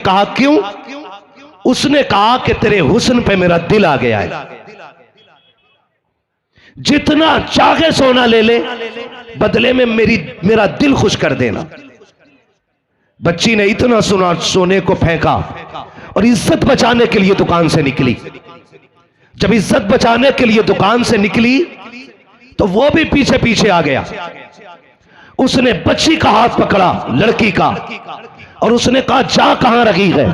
कहा क्यों? उसने कहा कि तेरे हुस्न पे मेरा दिल आ गया है, जितना चाहे सोना ले ले, बदले में मेरा दिल खुश कर देना। बच्ची ने इतना सोने को फेंका और इज्जत बचाने के लिए दुकान से निकली। जब इज्जत बचाने के लिए दुकान से निकली तो वो भी पीछे पीछे आ गया। उसने बच्ची का हाथ पकड़ा, लड़की का, और उसने कहा जा कहां रखी है?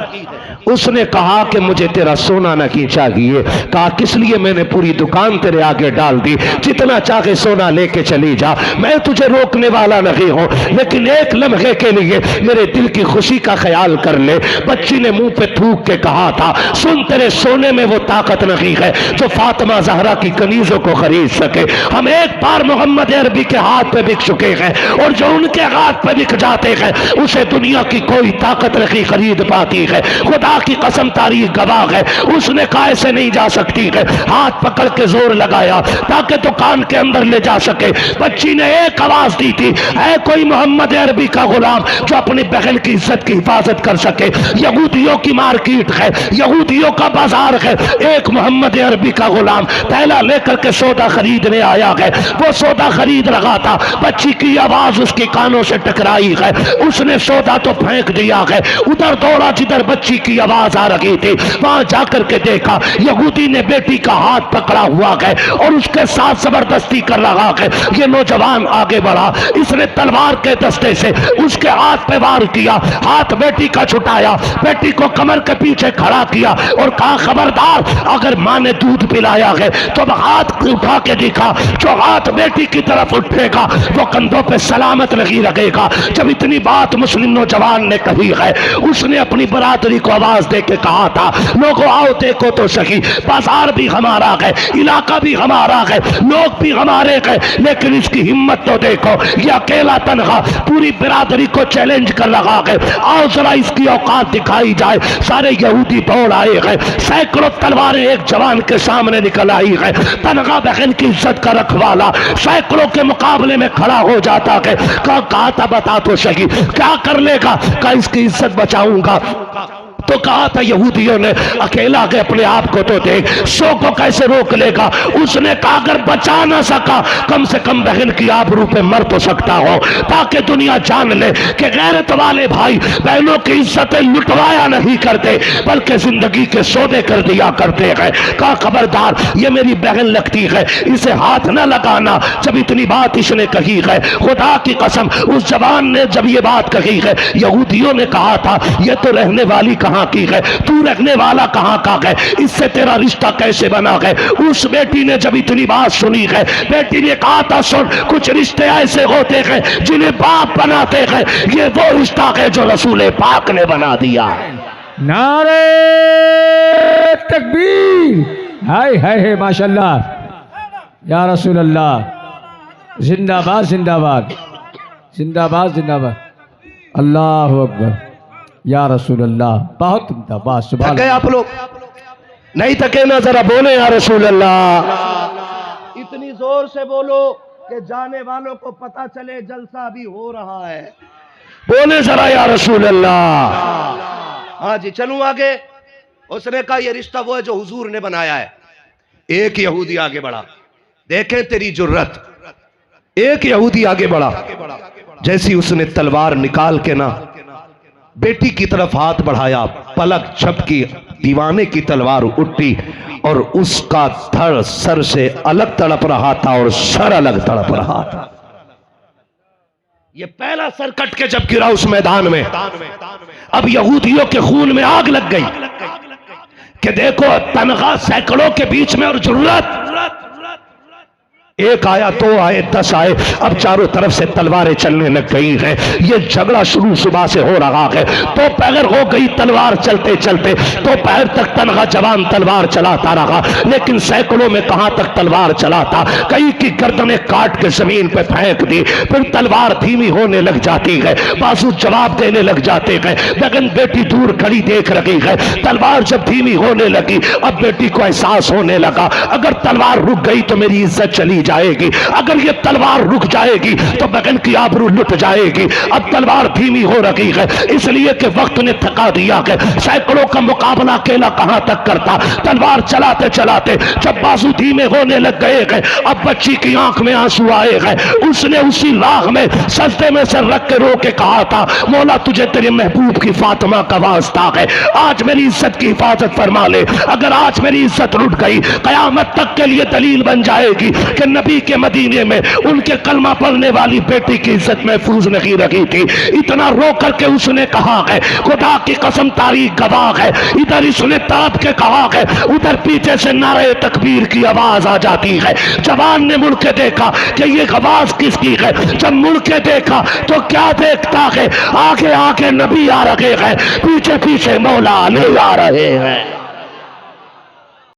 उसने कहा कि मुझे तेरा सोना नहीं चाहिए। कहा किस लिए? मैंने पूरी दुकान तेरे आगे डाल दी, जितना चाहे सोना लेके चली जा, मैं तुझे रोकने वाला नहीं हूं, लेकिन एक लम्हे के लिए मेरे दिल की खुशी का ख्याल कर ले। बच्ची ने मुंह पे थूक के कहा था, सुन, तेरे सोने में वो ताकत नहीं है जो फातिमा जहरा की कनीजों को खरीद सके। हम एक बार मोहम्मद अरबी के हाथ पे बिक चुके हैं, और जो उनके हाथ पे बिक जाते हैं उसे दुनिया की कोई ताकत नहीं खरीद पाती है। खुदा की कसम, तारीख गवाह है। उसने कहा ऐसे नहीं जा सकती है। हाथ पकड़ के जोर लगाया ताकि दुकान के अंदर ले जा सके। बच्ची ने एक आवाज दी थी, है कोई मोहम्मद अरबी का गुलाम जो अपनी बहन की इज्जत की हिफाजत कर सके? यहूदियों की मार्केट है, यहूदियों का बाजार है, एक मोहम्मद अरबी का गुलाम थैला लेकर के सौदा खरीदने आया है। वो सौदा खरीद रहा था, बच्ची की आवाज उसके कानों से टकराई है। उसने सौदा तो फेंक दिया है, उधर दौड़ा जिधर बच्ची की आवाज आ रही थी। वहां जाकर के देखा यहूदी ने बेटी का हाथ पकड़ा हुआ है और उसके साथ जबरदस्ती कर रहा है। ये नौजवान आगे बढ़ा, इसने तलवार के दस्ते से उसके हाथ पे वार किया, हाथ बेटी का छुटाया, बेटी को कमर के पीछे खड़ा किया और कहा खबरदार, अगर मां ने दूध पिलाया है तो हाथ उठा के दिखा। जो हाथ बेटी की तरफ उठेगा वो कंधों पे सलामत नहीं लगेगा। जब इतनी बात मुस्लिम नौजवान ने कही है, उसने अपनी बरादरी को आवाज दे के कहा था, लोगों आओ देखो तो सही, बाजार भी हमारा है, इलाका भी हमारा है, लोग भी हमारे हैं, लेकिन इसकी हिम्मत तो देखो, ये अकेला तनहा पूरी बिरादरी को चैलेंज कर रहा है। आओ जरा इसकी औकात दिखाई जाए। सारे यहूदी दौड़ आए हैं, सैकड़ों तलवारें एक जवान के सामने निकल आई है। तनहा बहन की इज्जत का रखवाला सैकड़ों के मुकाबले में खड़ा हो जाता है। कहा था बता तो सही क्या कर लेगा? कहा इसकी इज्जत बचाऊंगा। तो कहा था यहूदियों ने, अकेला के अपने आप को तो देख, सौ को कैसे रोक लेगा? उसने कहा अगर बचा ना सका, कम से कम बहन की आबरू पे मर तो सकता हो, ताकि दुनिया जान ले कि गैरत वाले भाई बहनों की इज्जतें लुटवाया नहीं करते, बल्कि जिंदगी के सौदे कर दिया करते हैं। कहा खबरदार, ये मेरी बहन लगती है, इसे हाथ ना लगाना। जब इतनी बात इसने कही है, खुदा की कसम, उस जवान ने जब ये बात कही है, यहूदियों ने कहा था ये तो रहने वाली कहां की है, तू रखने वाला कहां का है, इससे तेरा रिश्ता कैसे बना है? उस बेटी ने जब इतनी बात सुनी है, बेटी ने कहा था सुन, कुछ रिश्ते ऐसे होते हैं जिन्हें बाप बनाते हैं, ये वो रिश्ता है जो रसूल पाक ने बना दिया। नारे तकबीर, हाय हाय माशाल्लाह, या रसूल अल्लाह, जिंदाबाद जिंदाबाद जिंदाबाद जिंदाबाद, अल्लाह अकबर, या रसूल अल्लाह, बहुत जिंदाबाद। सुभान अल्लाह। आप लोग नहीं थके ना? जरा बोले या रसूल अल्लाह। इतनी जोर से बोलो कि जाने वालों को पता चले जलसा भी हो रहा है। बोले जरा या रसूल अल्लाह। हाँ जी, चलूं आगे। उसने कहा यह रिश्ता वो है जो हुजूर ने बनाया है। एक यहूदी आगे बढ़ा, देखें तेरी जुर्रत। एक यहूदी आगे बढ़ा, जैसी उसने तलवार निकाल के ना बेटी की तरफ हाथ बढ़ाया, पलक झपकी, दीवाने की तलवार उठी और उसका धड़ सर से अलग तड़प रहा था और सर अलग तड़प रहा था। ये पहला सर कट के जब गिरा उस मैदान में, अब यहूदियों के खून में आग लग गई कि देखो तनख्वाह सैकड़ों के बीच में और जरूरत, एक आया, दो आए, 10 आए, अब चारों तरफ से तलवारें चलने लग गई हैं। ये झगड़ा शुरू सुबह से हो रहा है। तो पैर हो गई तलवार चलते चलते, तो पैर तक तनहा जवान तलवार चलाता रहा, लेकिन सैकड़ों में कहां तक तलवार चलाता। कई की गर्दनें काट के जमीन पे फेंक दी, फिर तलवार धीमी होने लग जाती है, बाजू जवाब देने लग जाते हैं। बहन बेटी दूर खड़ी देख रही है, तलवार जब धीमी होने लगी, अब बेटी को एहसास होने लगा अगर तलवार रुक गई तो मेरी इज्जत चली जाएगी। अगर ये तलवार रुक जाएगी तो बगन की आबरू लुट जाएगी। अब तलवार धीमी हो रही है, इसलिए कि वक्त ने थका दिया है। सैकड़ों का मुकाबला अकेला कहां तक करता। तलवार चलाते चलाते जब बाजू धीमे होने लग गए हैं, अब बच्ची की आंख में आंसू आए हैं। उसने उसी राह में सजदे में सर रख के रो के कहा था, मौला तुझे तेरे महबूब की फातिमा का वास्ता है, आज मेरी इज्जत की हिफाजत फरमा ले। अगर आज मेरी इज्जत लुट गई, कयामत तक के लिए दलील बन जाएगी कि नबी के मदीने में उनके कलमा पढ़ने वाली बेटी की इज्जत महफूज नहीं रखी थी। इतना रो करके उसने कहा है, खुदा की कसम तारीख गवाह है। इधर इसने तड़प के कहा है, उधर पीछे से नारे तकबीर की आवाज आ जाती है। जवान ने मुड़ के देखा कि ये आवाज किसकी है। जब मुड़ के देखा तो क्या देखता है, आगे आगे नबी आ रहे हैं, पीछे पीछे मौला अली आ रहे हैं।